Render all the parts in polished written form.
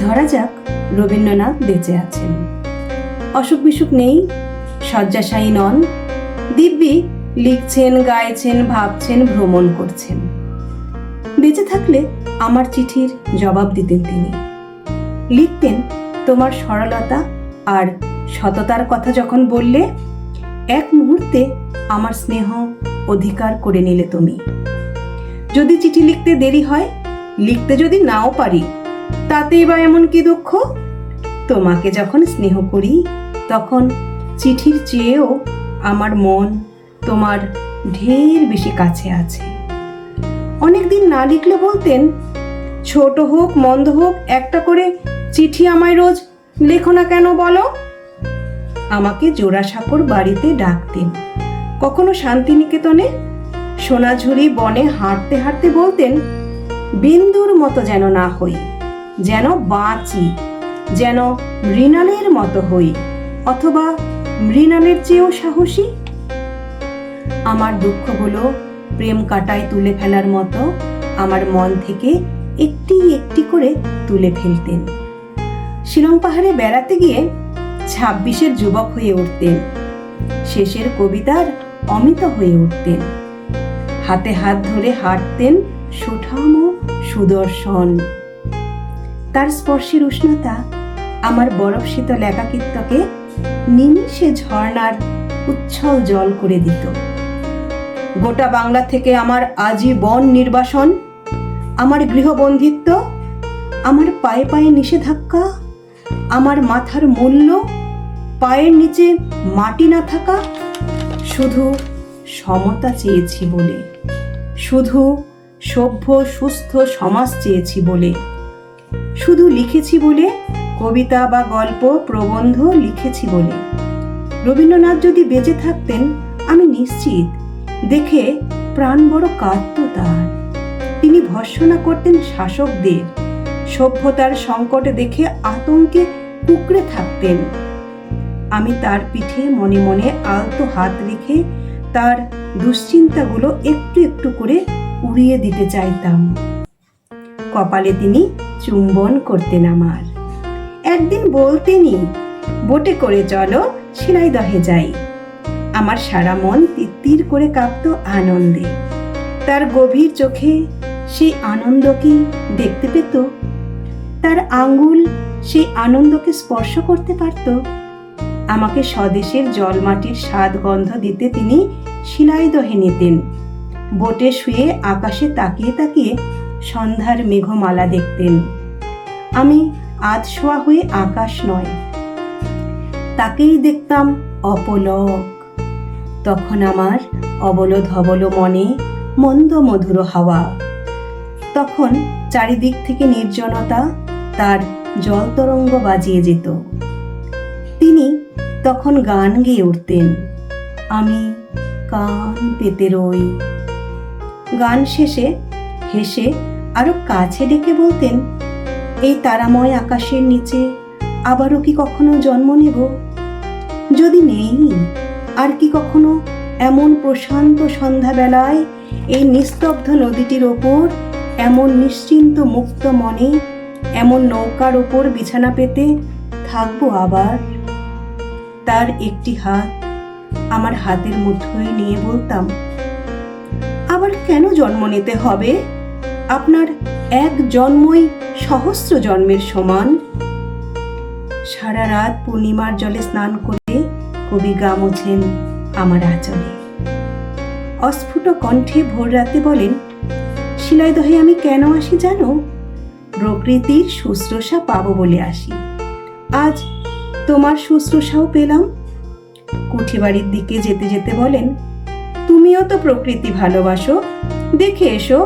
ধরা যাক রবীন্দ্রনাথ বেঁচে আছেন, অসুখ বিসুখ নেই, শয্যাশায়ী নন, দিব্যি লিখছেন, গাইছেন, ভাবছেন, ভ্রমণ করছেন। বেঁচে থাকলে আমার চিঠির জবাব দিতেন তিনি। লিখতেন, তোমার সরলতা আর সততার কথা যখন বললে, এক মুহূর্তে আমার স্নেহ অধিকার করে নিলে তুমি। যদি চিঠি লিখতে দেরি হয়, লিখতে যদি নাও পারি, তাতেই বা এমন কি দুঃখ? তোমাকে যখন স্নেহ করি, তখন চিঠির চেয়েও আমার মন তোমার ঢের বেশি কাছে আছে। অনেকদিন না লিখলে বলতেন, ছোট হোক মন্দ হোক একটা করে চিঠি আমায় রোজ লেখো না কেন বলো। আমাকে জোড়াসাঁকোর বাড়িতে ডাকতেন, কখনো শান্তিনিকেতনে। সোনাঝুরি বনে হাঁটতে হাঁটতে বলতেন, বিন্দুর মতো যেন না হই, যেন বাঁচি, যেন মৃণালের মতো হই, অথবা মৃণালের চেয়েও সাহসী। আমার দুঃখগুলো প্রেম কাঁটায় তুলে ফেলার মতো আমার মন থেকে একটি একটি করে তুলে ফেলতেন। শিলং পাহাড়ে বেড়াতে গিয়ে 26-এর যুবক হয়ে উঠতেন, শেষের কবিতার অমিত হয়ে উঠতেন। হাতে হাত ধরে হাঁটতেন সুঠাম ও সুদর্শন। তার স্পর্শের উষ্ণতা আমার বরফ শীতল একাকিত্বকে নিমিষে ঝর্ণার উচ্ছল জল করে দিত। গোটা বাংলা থেকে আমার আজীবন নির্বাসন, আমার গৃহবন্ধিত্ব, আমার পায়ে পায়ে নিষেধাজ্ঞা, আমার মাথার মূল্য, পায়ের নিচে মাটি না থাকা, শুধু সমতা চেয়েছি বলে, শুধু সভ্য সুস্থ সমাজ চেয়েছি বলে, শুধু লিখেছি বলে, কবিতা বা গল্প প্রবন্ধ লিখেছি বলে। রবীন্দ্রনাথ যদি বেঁচে থাকতেন, আমি নিশ্চিত দেখে প্রাণ বড় কাঁদত তার। তিনি ভর্ৎসনা করতেন শাসকদের, সভ্যতার সংকটে দেখে আতঙ্কে কুঁকড়ে থাকতেন। আমি তার পিঠে মনে মনে আলতো হাত রেখে তার দুশ্চিন্তাগুলো একটু একটু করে উড়িয়ে দিতে চাইতাম। কপালে তিনি চুম্বন করতেন আমার। একদিন বলতেনই, বোটে করে চলো, শিলাইদহে যাই। আমার সারা মন তিত্তির করে কাঁপত আনন্দে। তার গভীর চোখে সেই আনন্দ কি দেখতে পেত? তার আঙ্গুল সেই আনন্দকে স্পর্শ করতে পারত? আমাকে স্বদেশের জলমাটির স্বাদ গন্ধ দিতে তিনি শিলাইদহে নিতেন। বোটে শুয়ে আকাশে তাকিয়ে তাকিয়ে সন্ধ্যার মেঘমালা দেখতেন। আমি আধশোয়া হয়ে আকাশ নয়, তাকেই দেখতাম অপলক। তখন আমার অবল ধবল মনে মন্দ মধুর হাওয়া, তখন চারিদিক থেকে নির্জনতা তার জলতরঙ্গ বাজিয়ে যেত। তিনি তখন গান গেয়ে উঠতেন, আমি কান পেতে রই। গান শেষে হেসে আরো কাছে ডেকে বলতেন, এই তারাময় আকাশের নিচে আবারও কি কখনো জন্ম নেব? যদি নেই, আর কি কখনো এমন প্রশান্ত সন্ধ্যাবেলায় এই নিস্তব্ধ নদীটির ওপর এমন নিশ্চিন্ত মুক্ত মনে এমন নৌকার ওপর বিছানা পেতে থাকবো আবার? তার একটি হাত আমার হাতের মুঠোয় নিয়ে বলতাম, আবার কেন জন্ম নিতে হবে? আপনার এক জন্মই সহস্র জন্মের সমান। সারা রাত পূর্ণিমার জলে স্নান করে কবি গা মোছেন আমার আঁচলে। অস্ফুট কণ্ঠে ভোর রাতে বলেন, শিলাইদহে আমি কেন আসি জানো? প্রকৃতির শুশ্রূষা পাবো বলে আসি। আজ তোমার শুশ্রূষাও পেলাম। কুঠিবাড়ির দিকে যেতে যেতে বলেন, তুমিও তো প্রকৃতি ভালোবাসো, দেখে এসো।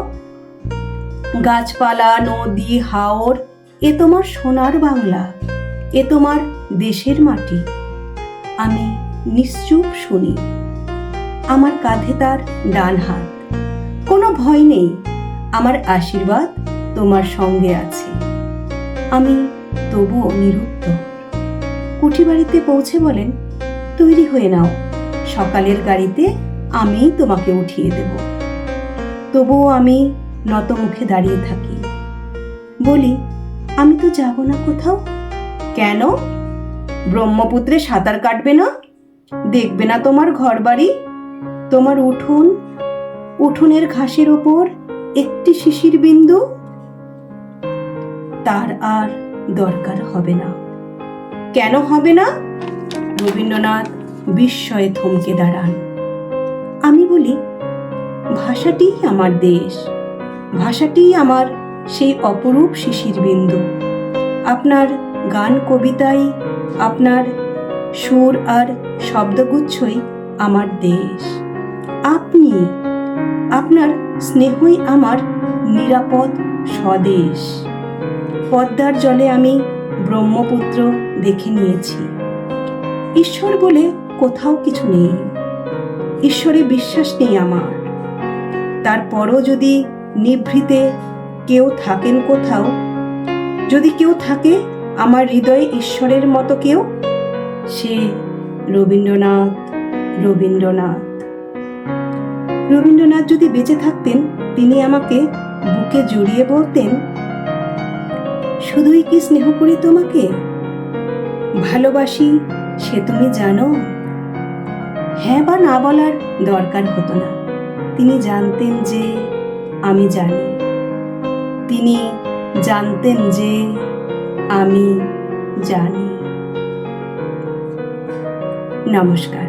গাছপালা, নদী, হাওর, এ তোমার সোনার বাংলা, এ তোমার দেশের মাটি। আমি নিশ্চুপ শুনি। আমার কাঁধে তার ডান হাত। কোনো ভয় নেই, আমার আশীর্বাদ তোমার সঙ্গে আছে। আমি তবুও নিরুত্তর। কুঠিবাড়িতে পৌঁছে বলেন, তৈরি হয়ে নাও, সকালের গাড়িতে আমি তোমাকে উঠিয়ে দেব। তবুও আমি নত মুখে দাঁড়িয়ে থাকি। বলি, আমি তো যাব না কোথাও। কেন? ব্রহ্মপুত্রে সাঁতার কাটবে না? দেখবে না তোমার ঘর বাড়ি, তোমার উঠোন, উঠোনের ঘাসের ওপর একটি শিশির বিন্দু? তার আর দরকার হবে না। কেন হবে না? রবীন্দ্রনাথ বিস্ময়ে থমকে দাঁড়ান। আমি বলি, ভাষাটিই আমার দেশ, ভাষাটিই আমার সেই অপরূপ শিশির বিন্দু। আপনার গান কবিতাই, আপনার সুর আর শব্দগুচ্ছই আমার দেশ। আপনি, আপনার স্নেহই আমার নিরাপদ স্বদেশ। পদ্মার জলে আমি ব্রহ্মপুত্র দেখে নিয়েছি। ঈশ্বর বলে কোথাও কিছু নেই, ঈশ্বরে বিশ্বাস নেই আমার। তারপরও যদি নিভৃতে কেউ থাকেন কোথাও, যদি কেউ থাকে আমার হৃদয়ে ঈশ্বরের মতো কেউ, সে রবীন্দ্রনাথ। রবীন্দ্রনাথ রবীন্দ্রনাথ যদি বেঁচে থাকতেন, তিনি আমাকে বুকে জড়িয়ে বলতেন, শুধুই কি স্নেহ করি তোমাকে, ভালোবাসি সে তুমি জানো। হ্যাঁ বা না বলার দরকার হতো না, তিনি জানতেন যে আমি জানি, তিনি জানতেন যে আমি জানি। নমস্কার।